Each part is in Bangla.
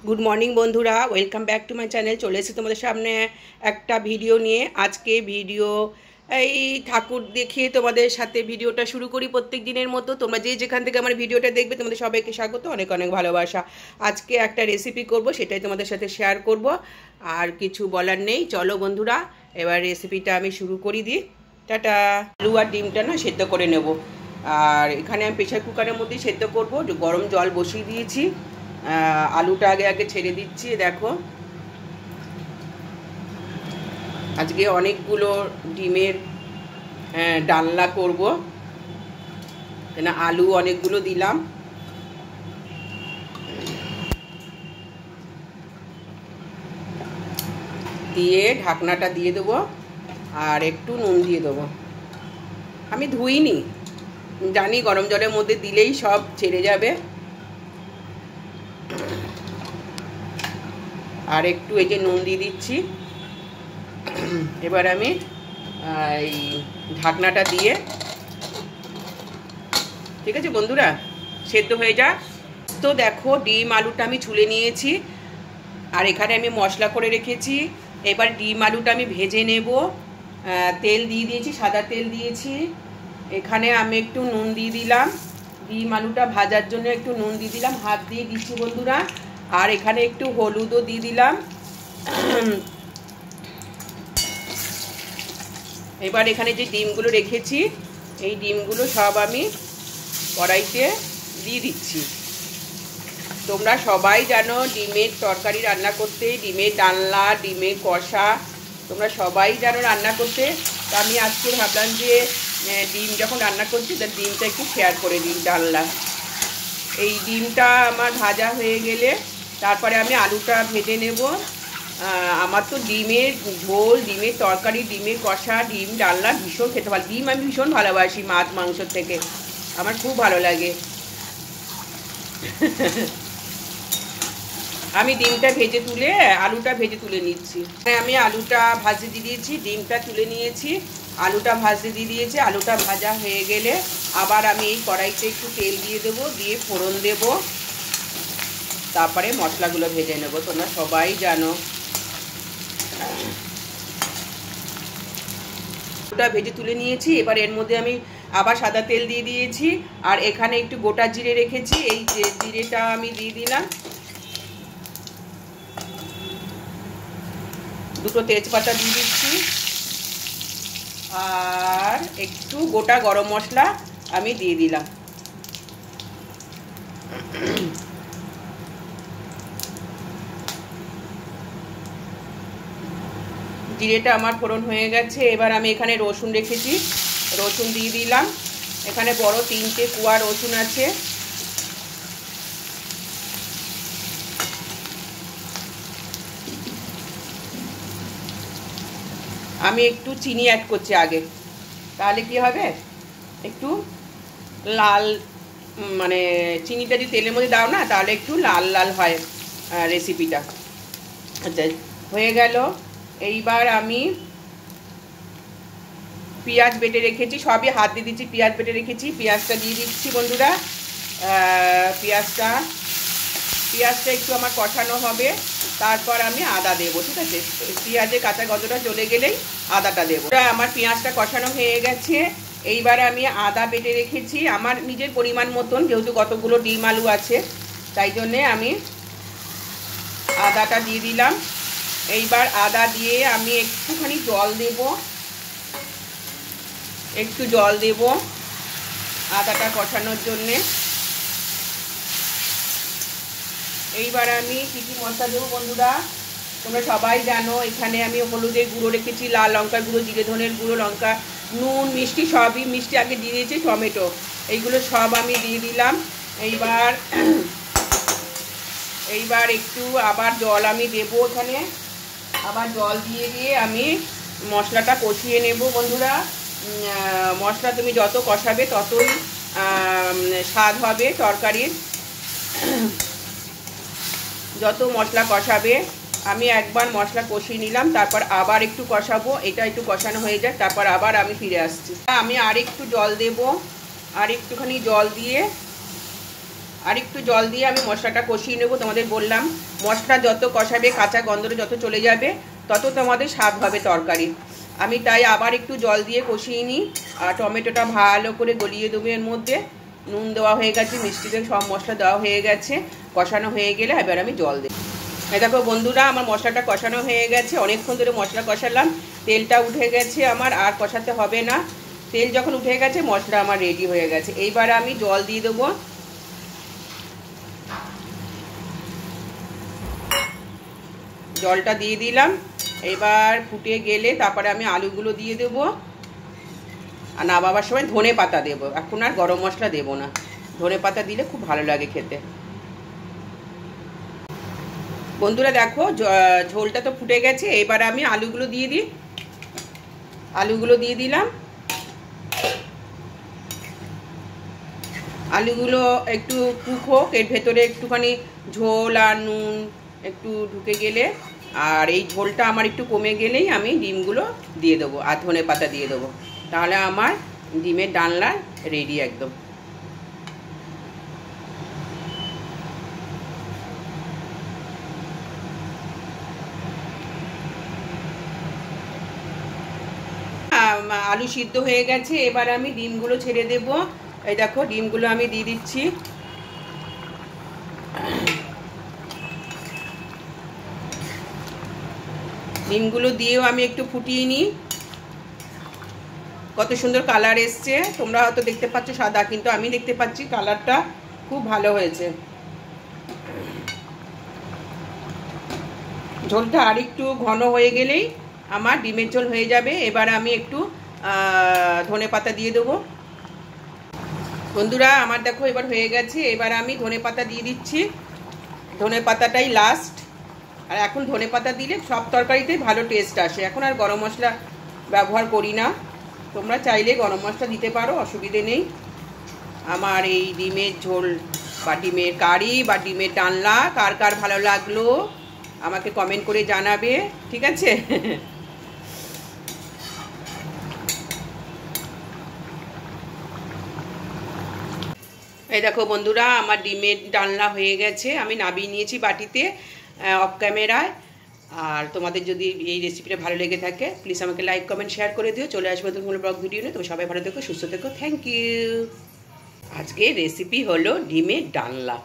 গুড মর্নিং বন্ধুরা, welcome back to my channel. চলে এসেছি তোমাদের সামনে একটা ভিডিও নিয়ে। আজকে ভিডিও এই ঠাকুর দেখিয়ে তোমাদের সাথে ভিডিওটা শুরু করি প্রত্যেক দিনের মতো। তোমরা যে যেখান থেকে আমার ভিডিওটা দেখবে তোমাদের সবাইকে স্বাগত, অনেক অনেক ভালোবাসা। আজকে একটা রেসিপি করব, সেটাই তোমাদের সাথে শেয়ার করব। আর কিছু বলার নেই, চলো বন্ধুরা এবার রেসিপিটা আমি শুরু করি দিই। টাটা। আলু আর ডিমটা না সেদ্ধ করে নেব। আর এখানে আমি প্রেশার কুকারের মধ্যেই সেদ্ধ করব। গরম জল বসিয়ে দিয়েছি। আলুটা আগে আগে ছেড়ে দিচ্ছি। দেখো আজকে অনেকগুলো ডিমের ডালনা করব, কেন আলু অনেকগুলো দিলাম। দিয়ে ঢাকনাটা দিয়ে দেবো আর একটু নুন দিয়ে দেবো। আমি ধুইনি, জানি গরম জলের মধ্যে দিলেই সব ছেড়ে যাবে। আর একটু এই যে নুন দিয়ে দিচ্ছি। এবার আমি এই ঢাকনাটা দিয়ে, ঠিক আছে বন্ধুরা, সেদ্ধ হয়ে যা। তো দেখো ডিম আলুটা আমি ছুলে নিয়েছি, আর এখানে আমি মশলা করে রেখেছি। এবার ডিম আলুটা আমি ভেজে নেব। তেল দিয়ে দিয়েছি, সাদা তেল দিয়েছি। এখানে আমি একটু নুন দিয়ে দিলাম, ডিম আলুটা ভাজার জন্য একটু নুন দিয়ে দিলাম, হাত দিয়ে দিচ্ছি বন্ধুরা। আর এখানে একটু হলুদও দিয়ে দিলাম। এবার এখানে যে ডিমগুলো রেখেছি, এই ডিমগুলো সব আমি কড়াইতে দিয়ে দিচ্ছি। তোমরা সবাই জানো ডিমের তরকারি রান্না করতে, ডিমের ডালনা, ডিমের কষা, তোমরা সবাই জানো রান্না করতে। তো আমি আজকে ভাবলাম যে ডিম যখন রান্না করছি তার ডিমটা একটু শেয়ার করে দিই। ডালনা এই ডিমটা আমার ভাজা হয়ে গেলে তারপরে আমি আলুটা ভেজে নেব। আমার তো ডিমের ঝোল, ডিমের তরকারি, ডিমের কষা, ডিম ডালনা ভীষণ খেতে ভালো। ডিম আমি ভীষণ ভালোবাসি, মাছ মাংসর থেকে আমার খুব ভালো লাগে। আমি ডিমটা ভেজে তুলে, আলুটা ভেজে তুলে নিচ্ছি। আমি আলুটা ভাজতে দিয়ে দিয়েছি, ডিমটা তুলে নিয়েছি, আলুটা ভাজতে দিয়ে দিয়েছি। আলুটা ভাজা হয়ে গেলে আবার আমি এই কড়াইতে একটু তেল দিয়ে দেবো, দিয়ে ফোড়ন দেব, তারপরে মশলাগুলো ভেজে নেব। তোমরা সবাই জানো আলুটা ভেজে তুলে নিয়েছি। এবার এর মধ্যে আমি আবার সাদা তেল দিয়ে দিয়েছি, আর এখানে একটু গোটা জিরে রেখেছি, এই জিরেটা আমি দিয়ে দিলাম। দুটো তেজপাতা দিয়ে দিচ্ছি, আর একটু গোটা গরম মশলা আমি দিয়ে দিলাম। জিরেটা আমার ফোড়ন হয়ে গেছে। এবার আমি এখানে রসুন রেখেছি, রসুন দিয়ে দিলাম। এখানে বড় 3টে কোয়া রসুন আছে। আমি একটু চিনি অ্যাড করছি আগে, তাহলে কি হবে, একটু লাল, মানে চিনিটা যদি তেলের মধ্যে দাও না তাহলে একটু লাল লাল হয় রেসিপিটা। আচ্ছা, হয়ে গেল। এইবার আমি পেঁয়াজ বেটে রেখেছি, সবই হাত দিয়ে দিচ্ছি, পেঁয়াজ বেটে রেখেছি, পেঁয়াজটা দিয়ে দিচ্ছি বন্ধুরা। পেঁয়াজটা একটু আমার কষানো হবে, তারপর আমি আদা দেবো, ঠিক আছে। পেঁয়াজের কাঁচা গন্ধটা চলে গেলেই আদাটা দেবো। আমার পেঁয়াজটা কষানো হয়ে গেছে। এইবার আমি আদা বেটে রেখেছি আমার নিজের পরিমাণ মতন, যেহেতু কতগুলো ডিম আলু আছে তাই জন্যে আমি আদাটা দিয়ে দিলাম। এইবার আদা দিয়ে আমি একটুখানি জল দেব, একটু জল দেব আদাটা কষানোর জন্যে। এইবার আমি কী কী মশলা দেবো বন্ধুরা, তোমরা সবাই জানো। এখানে আমি হলুদের গুঁড়ো রেখেছি, লাল লঙ্কার গুঁড়ো, জিরে ধনের গুঁড়ো, লঙ্কা, নুন, মিষ্টি, সবই মিষ্টি আগে দিয়ে দিয়েছি, টমেটো, এইগুলো সব আমি দিয়ে দিলাম। এইবার একটু আবার জল আমি দেবো এখানে, আবার জল দিয়ে দিয়ে আমি মশলাটা কষিয়ে নেব বন্ধুরা। মশলা তুমি যত কষাবে ততই স্বাদ হবে তরকারির। যত মশলা কষাবে, আমি একবার মশলা কষিয়ে নিলাম, তারপর আবার একটু কষাবো, এটা একটু কষানো হয়ে যায়, তারপর আবার আমি ফিরে আসছি। আমি আর একটু জল দেব, আর একটুখানি জল দিয়ে আর একটু জল দিয়ে আমি মশলাটা কষিয়ে নেবো। তোমাদের বললাম মশলা যত কষাবে, কাঁচা গন্ধটা যত চলে যাবে, তত তোমাদের স্বাদ হবে তরকারি। আমি তাই আবার একটু জল দিয়ে কষিয়ে নিই। আর টমেটোটা ভালো করে গলিয়ে দেবো। এর মধ্যে নুন দেওয়া হয়ে গেছে, মিষ্টি দিয়ে সব মশলা দেওয়া হয়ে গেছে। কষানো হয়ে গেলে এবার আমি জল দেব। এই দেখো বন্ধুরা, আমার মশলাটা কষানো হয়ে গেছে। অনেকক্ষণ ধরে মশলা কষালাম, তেলটা উঠে গেছে আমার, আর কষাতে হবে না। তেল যখন উঠে গেছে মশলা আমার রেডি হয়ে গেছে। এইবার আমি জল দিয়ে দেবো। জলটা দিয়ে দিলাম। এবার ফুটে গেলে তারপরে আমি আলুগুলো দিয়ে দেবো। আর নামাবার সময় ধনে পাতা দেবো। এখন আর গরম মশলা দেবো না, ধনে পাতা দিলে খুব ভালো লাগে খেতে। বন্ধুরা দেখো ঝোলটা তো ফুটে গেছে। এবার আমি আলুগুলো দিয়ে দিই। আলুগুলো দিয়ে দিলাম। আলুগুলো একটু কুক হোক, এর ভেতরে একটুখানি ঝোল আর নুন একটু ঢুকে গেলে, আর এই ঝোলটা আমার একটু কমে গেলেই আমি ডিমগুলো দিয়ে দেবো আর ধনে পাতা দিয়ে দেবো। তাহলে আমার ডিমের ডালনা রেডি একদম। আলু সিদ্ধ হয়ে গেছে। এবার আমি ডিমগুলো ছেড়ে দেব। এই দেখো ডিমগুলো আমি দিয়ে দিচ্ছি। ডিমগুলো দিয়েও আমি একটু ফুটিয়ে নিই। কত সুন্দর কালার এসছে। তোমরা হয়তো দেখতে পাচ্ছ সাদা, কিন্তু আমি দেখতে পাচ্ছি কালারটা খুব ভালো হয়েছে। ঝোলটা আর একটু ঘন হয়ে গেলেই আমার ডিমের ঝোল হয়ে যাবে। এবার আমি একটু ধনে পাতা দিয়ে দেবো। বন্ধুরা আমার দেখো এবার হয়ে গেছে। এবার আমি ধনে পাতা দিয়ে দিচ্ছি। ধনে পাতাটাই লাস্ট। আর এখন ধনে পাতা দিলে সব তরকারিতেই ভালো টেস্ট আসে। এখন আর গরম মশলা ব্যবহার করি না। তোমরা চাইলে গরম মশলা দিতে পারো, অসুবিধে নেই। আমার এই ডিমের ঝোল বা ডিমের কারি বা ডিমের ডালনা কার কার ভালো লাগলো আমাকে কমেন্ট করে জানাবে, ঠিক আছে? এই দেখো বন্ধুরা, আমার ডিমের ডালনা হয়ে গেছে। আমি নামিয়ে নিয়েছি বাটিতে অফ ক্যামেরায়। আর তোমাদের যদি এই রেসিপিটা ভালো লেগে থাকে প্লিজ আমাকে লাইক কমেন্ট শেয়ার করে দিও। চলে আসবো তোমার ব্লগ ভিডিও নিয়ে। তুমি সবাই ভালো থেকো, সুস্থ থেকো। Thank you. আজকে রেসিপি হলো ডিমের ডালনা,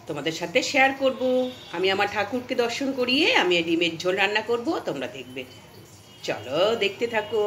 তোমাদের সাথে শেয়ার করব। আমি আমার ঠাকুরকে দর্শন করিয়ে আমি ডিমের ঝোল রান্না করব, তোমরা দেখবে। চলো দেখতে থাকো।